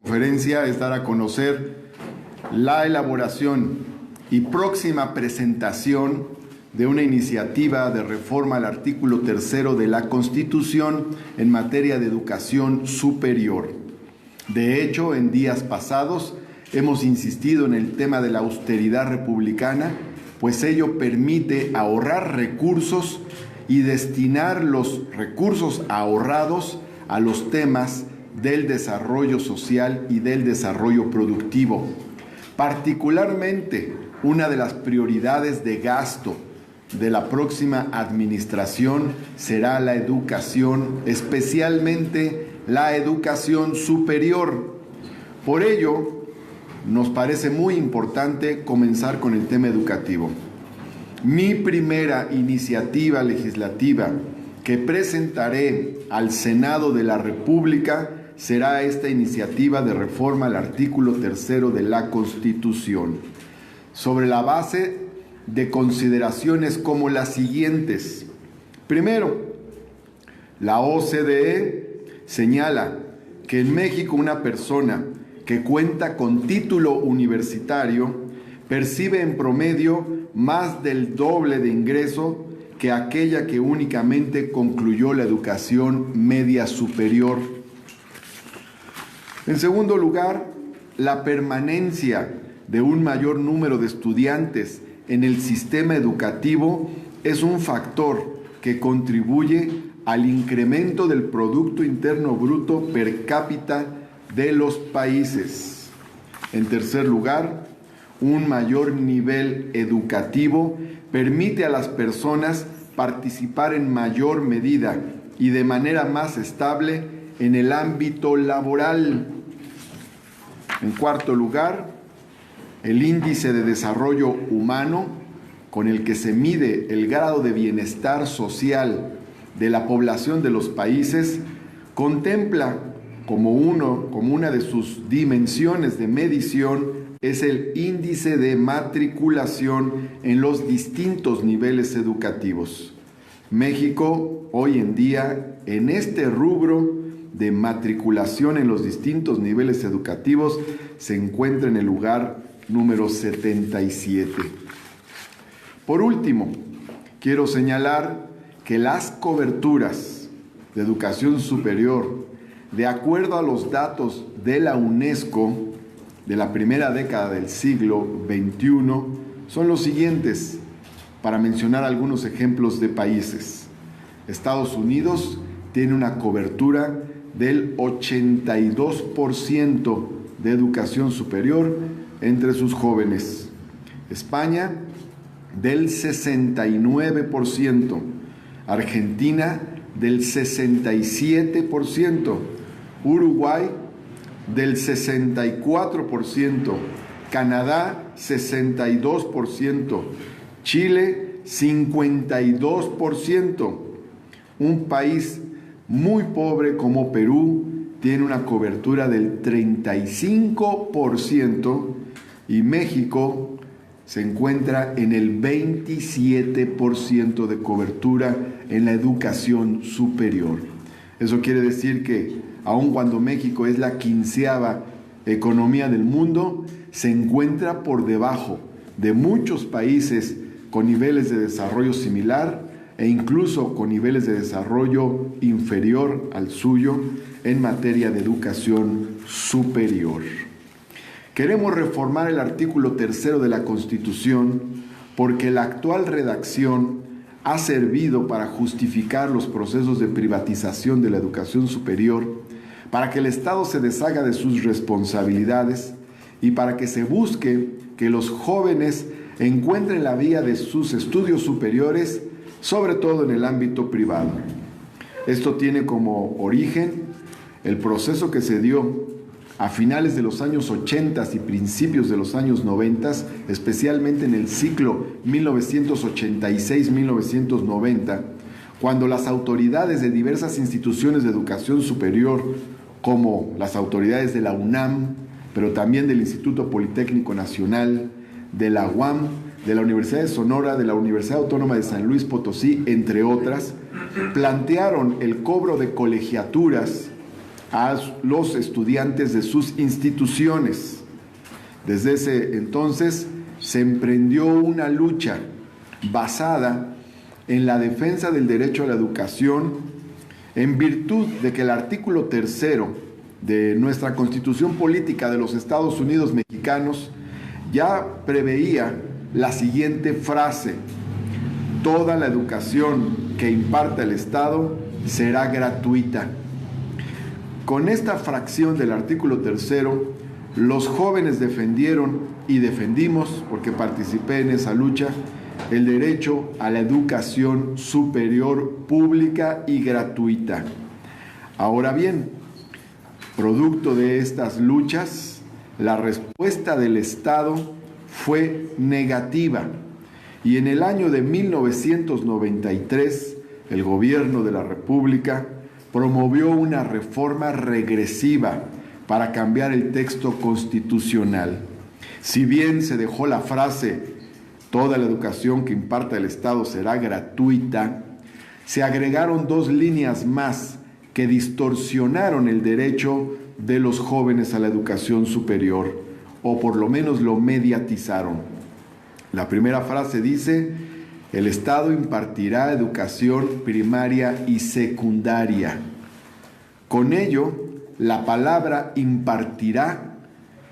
conferencia es dar a conocer la elaboración y próxima presentación de una iniciativa de reforma al artículo 3 de la Constitución en materia de educación superior. De hecho, en días pasados hemos insistido en el tema de la austeridad republicana, pues ello permite ahorrar recursos y destinar los recursos ahorrados a los temas del desarrollo social y del desarrollo productivo. Particularmente, una de las prioridades de gasto de la próxima administración será la educación, especialmente la educación superior. Por ello, nos parece muy importante comenzar con el tema educativo. Mi primera iniciativa legislativa que presentaré al Senado de la República será esta iniciativa de reforma al artículo 3 de la Constitución, sobre la base de consideraciones como las siguientes. Primero, la OCDE señala que en México una persona que cuenta con título universitario percibe en promedio más del doble de ingreso que aquella que únicamente concluyó la educación media superior. En segundo lugar, la permanencia de un mayor número de estudiantes en el sistema educativo es un factor que contribuye al incremento del Producto Interno Bruto per cápita de los países. En tercer lugar, un mayor nivel educativo permite a las personas participar en mayor medida y de manera más estable en el ámbito laboral. En cuarto lugar, el índice de desarrollo humano, con el que se mide el grado de bienestar social de la población de los países, contempla como una de sus dimensiones de medición es el índice de matriculación en los distintos niveles educativos. México, hoy en día, en este rubro de matriculación en los distintos niveles educativos, se encuentra en el lugar número 77. Por último, quiero señalar que las coberturas de educación superior, de acuerdo a los datos de la UNESCO de la primera década del siglo XXI, son los siguientes, para mencionar algunos ejemplos de países. Estados Unidos tiene una cobertura del 82% de educación superior entre sus jóvenes. España, del 69%. Argentina, del 67%. Uruguay, del 64%. Canadá, 62%. Chile, 52%. Un país muy pobre como Perú tiene una cobertura del 35% y México se encuentra en el 27% de cobertura en la educación superior. Eso quiere decir que, aun cuando México es la 15ª economía del mundo, se encuentra por debajo de muchos países con niveles de desarrollo similar e incluso con niveles de desarrollo inferior al suyo en materia de educación superior. Queremos reformar el artículo 3 de la Constitución porque la actual redacción ha servido para justificar los procesos de privatización de la educación superior, para que el Estado se deshaga de sus responsabilidades y para que se busque que los jóvenes encuentren la vía de sus estudios superiores, sobre todo en el ámbito privado. Esto tiene como origen el proceso que se dio a finales de los años 80 y principios de los años 90, especialmente en el ciclo 1986-1990, cuando las autoridades de diversas instituciones de educación superior, como las autoridades de la UNAM, pero también del Instituto Politécnico Nacional, de la UAM, de la Universidad de Sonora, de la Universidad Autónoma de San Luis Potosí, entre otras, plantearon el cobro de colegiaturas a los estudiantes de sus instituciones. Desde ese entonces se emprendió una lucha basada en la defensa del derecho a la educación, en virtud de que el artículo 3º de nuestra Constitución Política de los Estados Unidos Mexicanos ya preveía la siguiente frase: toda la educación que imparta el Estado será gratuita. Con esta fracción del artículo 3º, los jóvenes defendieron y defendimos, porque participé en esa lucha, el derecho a la educación superior pública y gratuita. Ahora bien, producto de estas luchas, la respuesta del Estado fue negativa, y en el año de 1993, el gobierno de la República promovió una reforma regresiva para cambiar el texto constitucional. Si bien se dejó la frase toda la educación que imparta el Estado será gratuita, se agregaron 2 líneas más que distorsionaron el derecho de los jóvenes a la educación superior, o por lo menos lo mediatizaron. La primera frase dice: el Estado impartirá educación primaria y secundaria. Con ello, la palabra impartirá,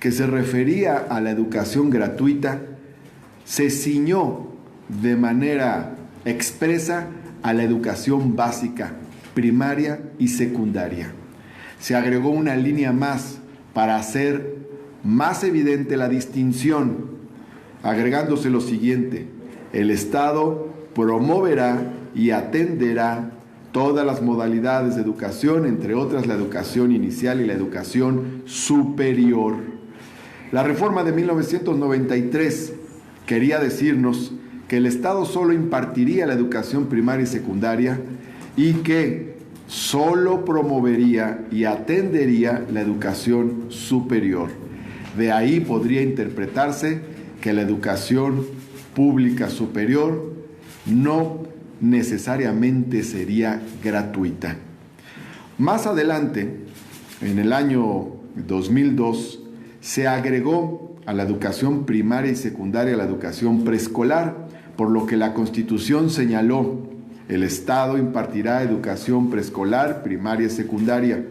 que se refería a la educación gratuita, se ciñó de manera expresa a la educación básica, primaria y secundaria. Se agregó una línea más para hacer más evidente la distinción, agregándose lo siguiente: el Estado promoverá y atenderá todas las modalidades de educación, entre otras la educación inicial y la educación superior. La reforma de 1993 quería decirnos que el Estado solo impartiría la educación primaria y secundaria y que solo promovería y atendería la educación superior. De ahí podría interpretarse que la educación pública superior no necesariamente sería gratuita. Más adelante, en el año 2002, se agregó a la educación primaria y secundaria la educación preescolar, por lo que la Constitución señaló: el Estado impartirá educación preescolar, primaria y secundaria.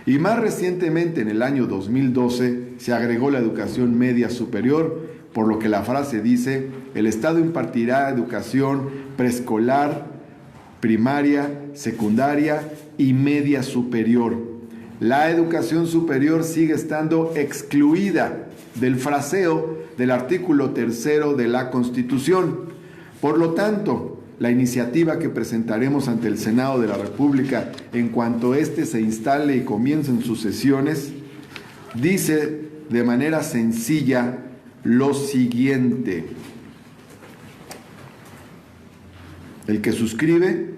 Y más recientemente, en el año 2012, se agregó la educación media superior, por lo que la frase dice: el Estado impartirá educación preescolar, primaria, secundaria y media superior. La educación superior sigue estando excluida del fraseo del artículo 3º de la Constitución. Por lo tanto, la iniciativa que presentaremos ante el Senado de la República en cuanto éste se instale y comiencen sus sesiones, dice de manera sencilla lo siguiente: el que suscribe,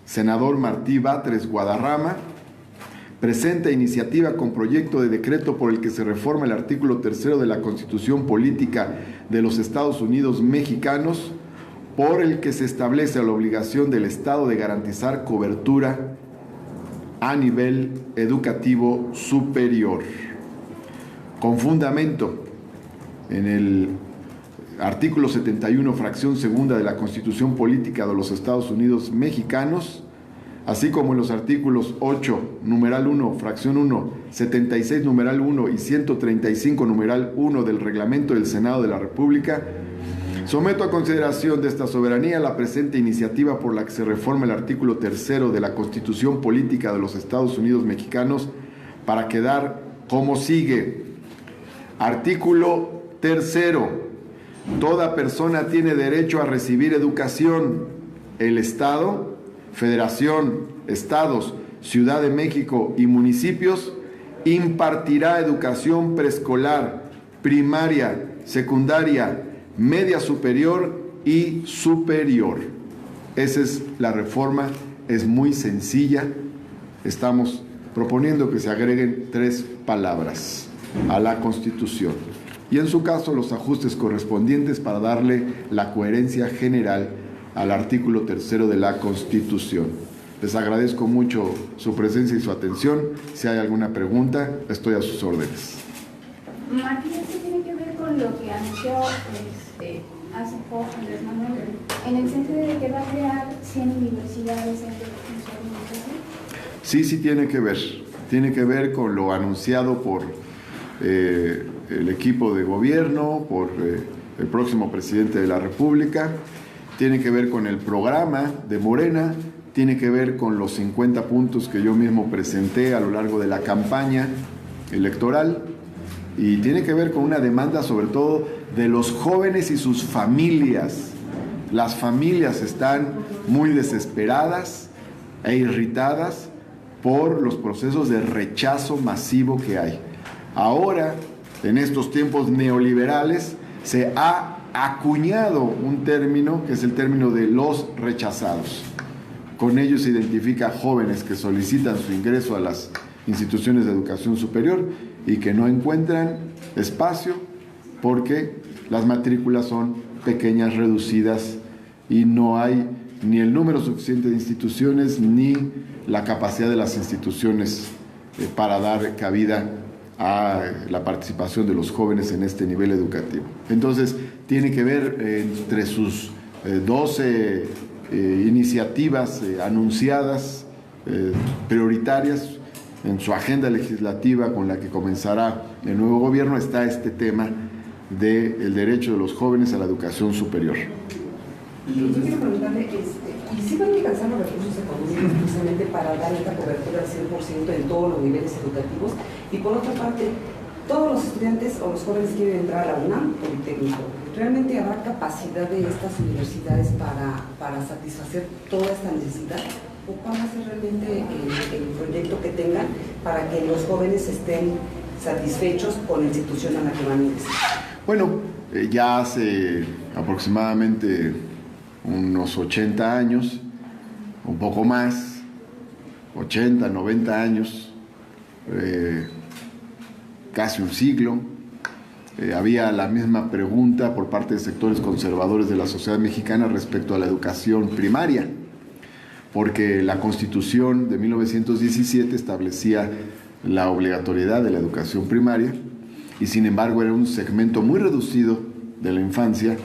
senador Martí Batres Guadarrama, presenta iniciativa con proyecto de decreto por el que se reforma el artículo 3º de la Constitución Política de los Estados Unidos Mexicanos, por el que se establece la obligación del Estado de garantizar cobertura a nivel educativo superior. Con fundamento en el artículo 71, fracción segunda de la Constitución Política de los Estados Unidos Mexicanos, así como en los artículos 8, numeral 1, fracción 1, 76, numeral 1 y 135, numeral 1 del Reglamento del Senado de la República, someto a consideración de esta soberanía la presente iniciativa por la que se reforma el artículo 3º de la Constitución Política de los Estados Unidos Mexicanos, para quedar como sigue. Artículo 3º. Toda persona tiene derecho a recibir educación. El Estado, Federación, Estados, Ciudad de México y municipios impartirá educación preescolar, primaria, secundaria, media superior y superior. Esa es la reforma, es muy sencilla. Estamos proponiendo que se agreguen 3 palabras a la Constitución y en su caso los ajustes correspondientes para darle la coherencia general al artículo 3º de la Constitución. Les agradezco mucho su presencia y su atención. Si hay alguna pregunta, estoy a sus órdenes. Martín, esto tiene que ver con lo que anunció hace poco Andrés Manuel, en el sentido de que va a crear 100 universidades en su administración. Sí tiene que ver. Tiene que ver con lo anunciado por el equipo de gobierno, por el próximo presidente de la República. Tiene que ver con el programa de Morena, tiene que ver con los 50 puntos que yo mismo presenté a lo largo de la campaña electoral y tiene que ver con una demanda sobre todo de los jóvenes y sus familias. Las familias están muy desesperadas e irritadas por los procesos de rechazo masivo que hay. Ahora, en estos tiempos neoliberales, se ha acuñado un término que es el término de los rechazados. Con ello se identifica a jóvenes que solicitan su ingreso a las instituciones de educación superior y que no encuentran espacio porque las matrículas son pequeñas, reducidas y no hay ni el número suficiente de instituciones ni la capacidad de las instituciones para dar cabida a la participación de los jóvenes en este nivel educativo. Entonces, tiene que ver entre sus 12 iniciativas anunciadas, prioritarias, en su agenda legislativa con la que comenzará el nuevo gobierno, está este tema del derecho de los jóvenes a la educación superior. Y yo quiero preguntarle, ¿y si van a alcanzar los recursos económicos precisamente para dar esta cobertura al 100% en todos los niveles educativos? Y por otra parte, todos los estudiantes o los jóvenes quieren entrar a la UNAM, Politécnico. ¿Realmente habrá capacidad de estas universidades para satisfacer toda esta necesidad? ¿O cuál va a ser realmente el proyecto que tengan para que los jóvenes estén satisfechos con la institución a la que van a ingresar? Bueno, ya hace aproximadamente unos 80 años, un poco más, 80, 90 años, casi un siglo, había la misma pregunta por parte de sectores conservadores de la sociedad mexicana respecto a la educación primaria, porque la Constitución de 1917 establecía la obligatoriedad de la educación primaria y sin embargo era un segmento muy reducido de la infancia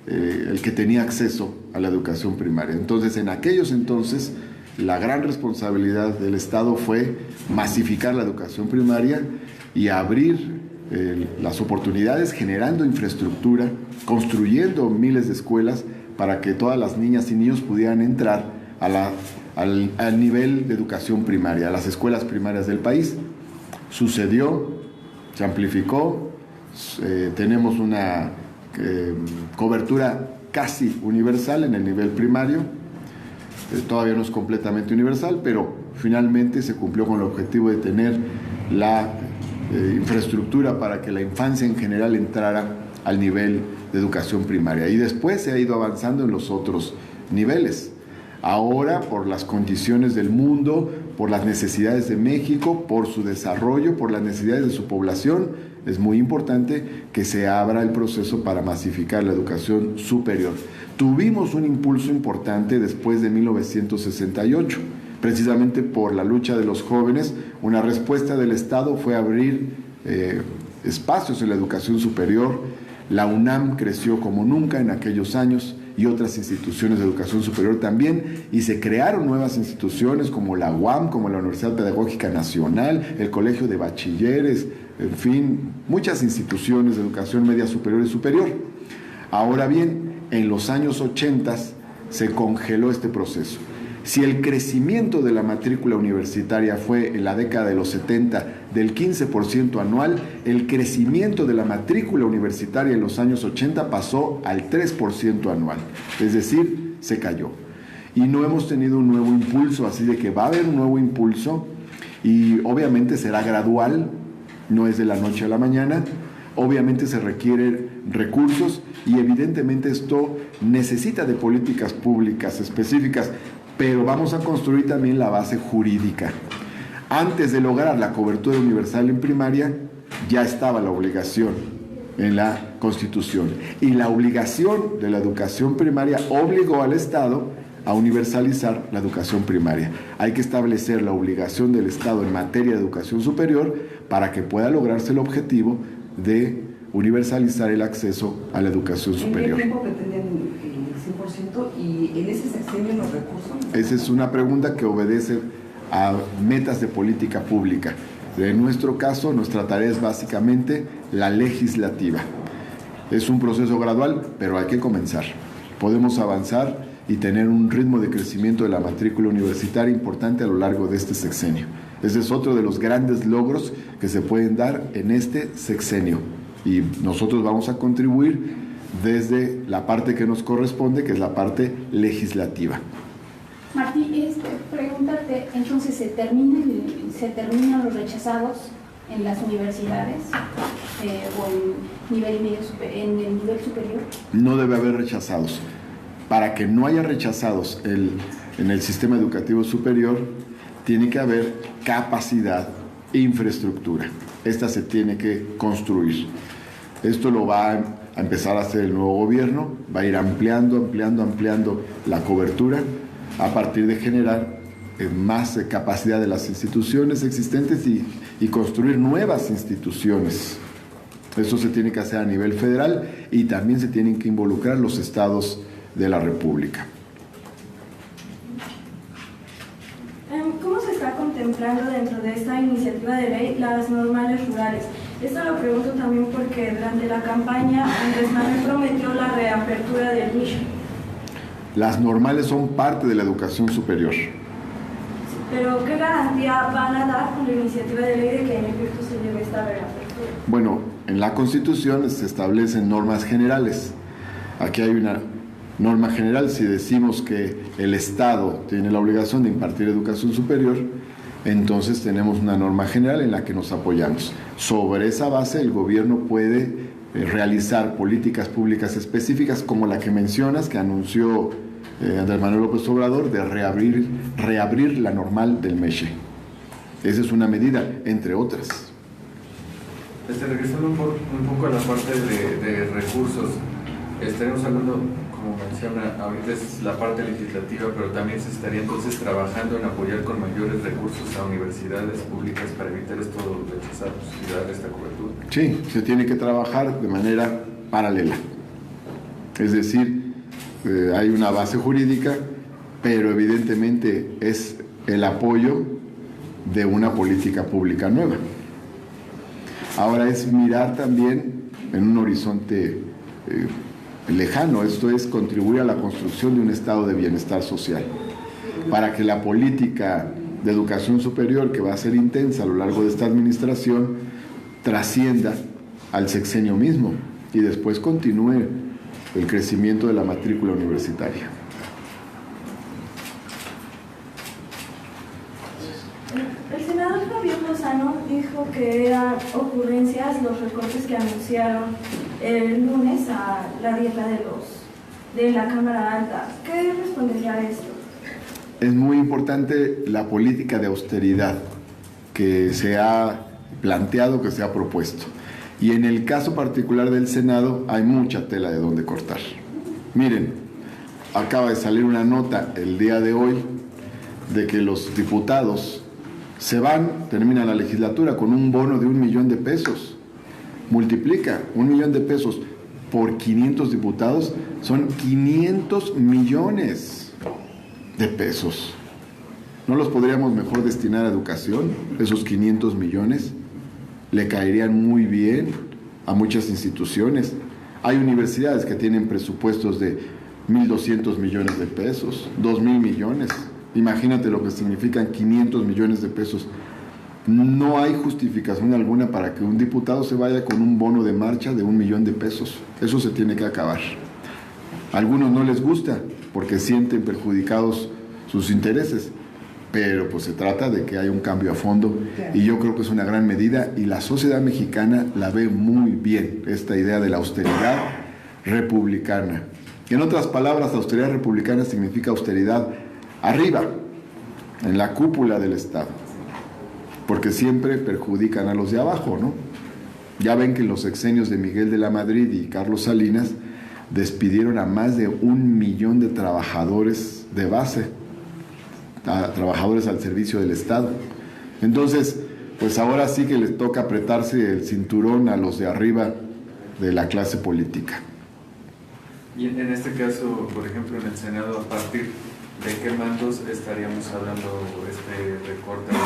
el que tenía acceso a la educación primaria. Entonces, en aquellos entonces, la gran responsabilidad del Estado fue masificar la educación primaria y abrir las oportunidades, generando infraestructura, construyendo miles de escuelas para que todas las niñas y niños pudieran entrar al nivel de educación primaria, a las escuelas primarias del país. Sucedió, se amplificó, tenemos una cobertura casi universal en el nivel primario, todavía no es completamente universal, pero finalmente se cumplió con el objetivo de tener la infraestructura para que la infancia en general entrara al nivel de educación primaria y después se ha ido avanzando en los otros niveles. Ahora, por las condiciones del mundo, por las necesidades de México, por su desarrollo, por las necesidades de su población, es muy importante que se abra el proceso para masificar la educación superior. Tuvimos un impulso importante después de 1968, precisamente por la lucha de los jóvenes. Una respuesta del Estado fue abrir espacios en la educación superior. La UNAM creció como nunca en aquellos años y otras instituciones de educación superior también, y se crearon nuevas instituciones como la UAM, como la Universidad Pedagógica Nacional, el Colegio de Bachilleres, en fin, muchas instituciones de educación media superior y superior. Ahora bien, en los años 80 se congeló este proceso. Si el crecimiento de la matrícula universitaria fue en la década de los 70 del 15% anual, el crecimiento de la matrícula universitaria en los años 80 pasó al 3% anual, es decir, se cayó. Y no hemos tenido un nuevo impulso, así de que va a haber un nuevo impulso y obviamente será gradual, no es de la noche a la mañana, obviamente se requieren recursos y evidentemente esto necesita de políticas públicas específicas, pero vamos a construir también la base jurídica. Antes de lograr la cobertura universal en primaria, ya estaba la obligación en la Constitución. Y la obligación de la educación primaria obligó al Estado a universalizar la educación primaria. Hay que establecer la obligación del Estado en materia de educación superior para que pueda lograrse el objetivo de universalizar el acceso a la educación superior. ¿En qué tiempo pretenden el 100% y en ese sexenio los recursos? Esa es una pregunta que obedece a metas de política pública. En nuestro caso, nuestra tarea es básicamente la legislativa. Es un proceso gradual, pero hay que comenzar. Podemos avanzar y tener un ritmo de crecimiento de la matrícula universitaria importante a lo largo de este sexenio. Ese es otro de los grandes logros que se pueden dar en este sexenio. Y nosotros vamos a contribuir desde la parte que nos corresponde, que es la parte legislativa. Martí, preguntarte, entonces, ¿se terminan los rechazados en las universidades o en el nivel superior? No debe haber rechazados. Para que no haya rechazados en el sistema educativo superior, tiene que haber capacidad e infraestructura. Esta se tiene que construir. Esto lo va a empezar a hacer el nuevo gobierno, va a ir ampliando la cobertura a partir de generar más capacidad de las instituciones existentes y construir nuevas instituciones. Eso se tiene que hacer a nivel federal y también se tienen que involucrar los estados de la República. ¿Cómo se está contemplando dentro de esta iniciativa de ley las normales rurales? Esto lo pregunto también porque durante la campaña Andrés Manuel prometió la reapertura del MISH. Las normales son parte de la educación superior. Pero ¿qué garantía van a dar con la iniciativa de ley de que en efecto se lleve esta reapertura? Bueno, en la Constitución se establecen normas generales. Aquí hay una norma general. Si decimos que el Estado tiene la obligación de impartir educación superior, entonces tenemos una norma general en la que nos apoyamos. Sobre esa base, el gobierno puede realizar políticas públicas específicas como la que mencionas, que anunció Andrés Manuel López Obrador, de reabrir la normal del MESHE. Esa es una medida, entre otras. Regresando un poco a la parte de recursos, estaremos hablando, como menciona, ahorita es la parte legislativa, pero también se estaría entonces trabajando en apoyar con mayores recursos a universidades públicas para evitar estos rechazados y dar esta cobertura. Sí, se tiene que trabajar de manera paralela. Es decir, hay una base jurídica, pero evidentemente es el apoyo de una política pública nueva. Ahora es mirar también en un horizonte lejano, esto es contribuir a la construcción de un estado de bienestar social, para que la política de educación superior, que va a ser intensa a lo largo de esta administración, trascienda al sexenio mismo y después continúe el crecimiento de la matrícula universitaria. El senador Javier Lozano dijo que eran ocurrencias los recortes que anunciaron el lunes a la dieta de la Cámara Alta. ¿Qué respondería a esto? Es muy importante la política de austeridad que se ha planteado, que se ha propuesto. Y en el caso particular del Senado hay mucha tela de donde cortar. Miren, acaba de salir una nota el día de hoy de que los diputados terminan la legislatura con un bono de 1 millón de pesos. Multiplica 1 millón de pesos por 500 diputados, son 500 millones de pesos. ¿No los podríamos mejor destinar a educación? Esos 500 millones le caerían muy bien a muchas instituciones. Hay universidades que tienen presupuestos de 1.200 millones de pesos, 2.000 millones. Imagínate lo que significan 500 millones de pesos. No hay justificación alguna para que un diputado se vaya con un bono de marcha de 1 millón de pesos. Eso se tiene que acabar. A algunos no les gusta porque sienten perjudicados sus intereses, pero pues se trata de que haya un cambio a fondo y yo creo que es una gran medida y la sociedad mexicana la ve muy bien, esta idea de la austeridad republicana. En otras palabras, austeridad republicana significa austeridad arriba, en la cúpula del Estado, porque siempre perjudican a los de abajo, ¿no? Ya ven que en los sexenios de Miguel de la Madrid y Carlos Salinas despidieron a más de 1 millón de trabajadores de base, a trabajadores al servicio del Estado. Entonces, pues ahora sí que les toca apretarse el cinturón a los de arriba de la clase política. Y en este caso, por ejemplo, en el Senado, ¿a partir de qué mandos estaríamos hablando este recorte, de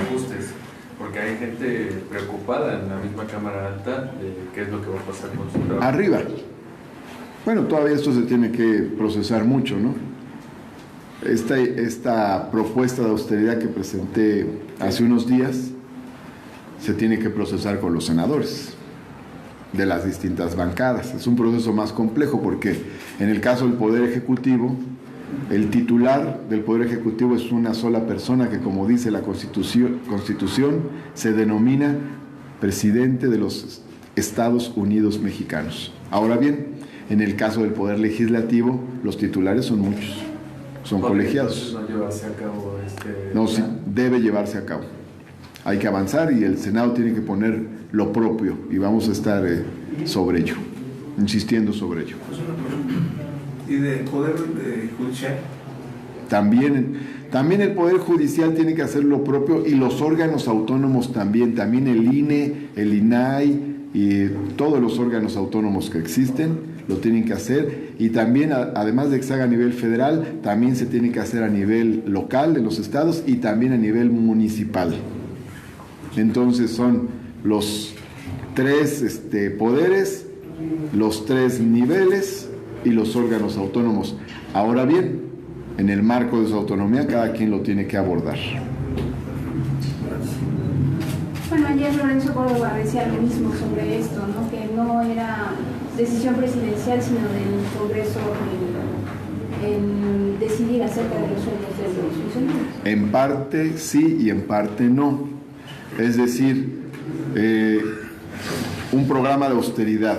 ajustes? Porque hay gente preocupada en la misma Cámara Alta de qué es lo que va a pasar con su trabajo. Arriba. Bueno, todavía esto se tiene que procesar mucho, ¿no? Esta propuesta de austeridad que presenté hace unos días se tiene que procesar con los senadores de las distintas bancadas. Es un proceso más complejo porque en el caso del Poder Ejecutivo, el titular del Poder Ejecutivo es una sola persona que, como dice la Constitución, se denomina presidente de los Estados Unidos mexicanos. Ahora bien, en el caso del Poder Legislativo, los titulares son muchos, son colegiados. ¿No llevarse a cabo No, sí, debe llevarse a cabo. Hay que avanzar y el Senado tiene que poner lo propio y vamos a estar sobre ello, insistiendo sobre ello. ¿Y del Poder Judicial? También el Poder Judicial tiene que hacer lo propio y los órganos autónomos también el INE, el INAI y todos los órganos autónomos que existen lo tienen que hacer y también, además de que se haga a nivel federal, también se tiene que hacer a nivel local de los estados y también a nivel municipal. Entonces son los 3 poderes, los 3 niveles y los órganos autónomos. Ahora bien, en el marco de su autonomía, cada quien lo tiene que abordar. Bueno, ayer Lorenzo Córdoba decía lo mismo sobre esto, ¿no? Que no era decisión presidencial, sino del Congreso el decidir acerca de los sueldos de los funcionarios. En parte sí y en parte no. Es decir, un programa de austeridad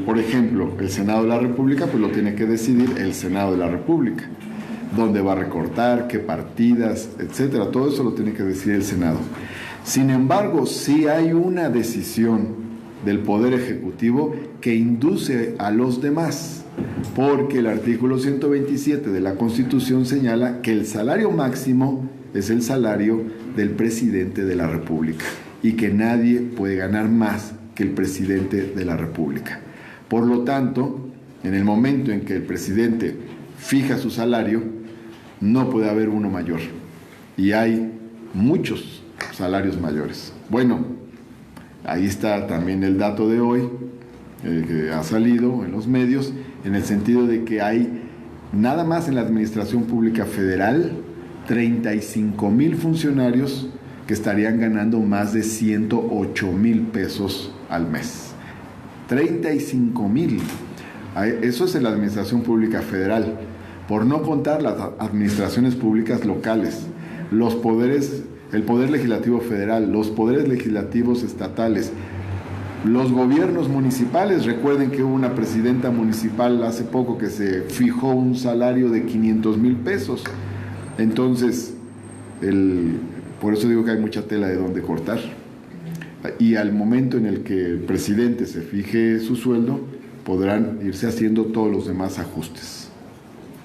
por ejemplo, el Senado de la República, pues lo tiene que decidir el Senado de la República. Dónde va a recortar, qué partidas, etcétera. Todo eso lo tiene que decidir el Senado. Sin embargo, sí hay una decisión del Poder Ejecutivo que induce a los demás, porque el artículo 127 de la Constitución señala que el salario máximo es el salario del presidente de la República y que nadie puede ganar más que el presidente de la República. Por lo tanto, en el momento en que el presidente fija su salario, no puede haber uno mayor. Y hay muchos salarios mayores. Bueno, ahí está también el dato de hoy, que ha salido en los medios, en el sentido de que hay, nada más en la Administración Pública Federal, 35,000 funcionarios que estarían ganando más de 108,000 pesos al mes. 35,000. Eso es en la Administración Pública Federal, por no contar las administraciones públicas locales, los poderes, el Poder Legislativo Federal, los poderes legislativos estatales, los gobiernos municipales. Recuerden que hubo una presidenta municipal hace poco que se fijó un salario de 500,000 pesos. Entonces, por eso digo que hay mucha tela de donde cortar. Y al momento en el que el presidente se fije su sueldo, podrán irse haciendo todos los demás ajustes.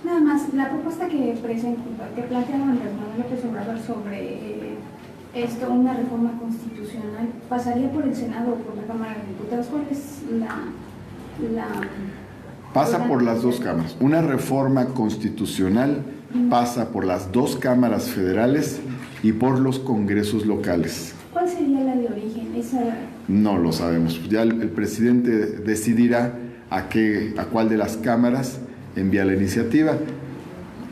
Nada más, la propuesta que plantearon Andrés Manuel López Obrador sobre esto, una reforma constitucional, ¿pasaría por el Senado o por la Cámara de Diputados? ¿Cuál es la Pasa por las dos cámaras. Una reforma constitucional pasa por las dos cámaras federales y por los congresos locales. ¿Cuál sería la de origen? No lo sabemos. Ya el presidente decidirá a cuál de las cámaras envía la iniciativa.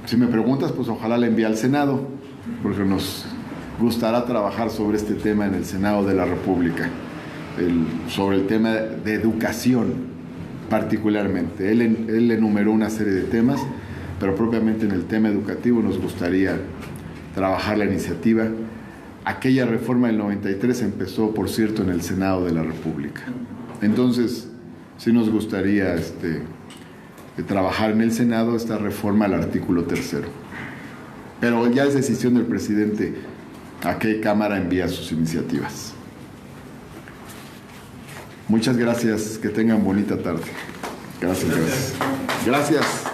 Si me preguntas, pues ojalá la envíe al Senado, porque nos gustará trabajar sobre este tema en el Senado de la República, sobre el tema de educación particularmente. Él enumeró una serie de temas, pero propiamente en el tema educativo nos gustaría trabajar la iniciativa. Aquella reforma del 93 empezó, por cierto, en el Senado de la República. Entonces, sí nos gustaría trabajar en el Senado esta reforma al artículo 3. Pero ya es decisión del presidente a qué Cámara envía sus iniciativas. Muchas gracias, que tengan bonita tarde. Gracias.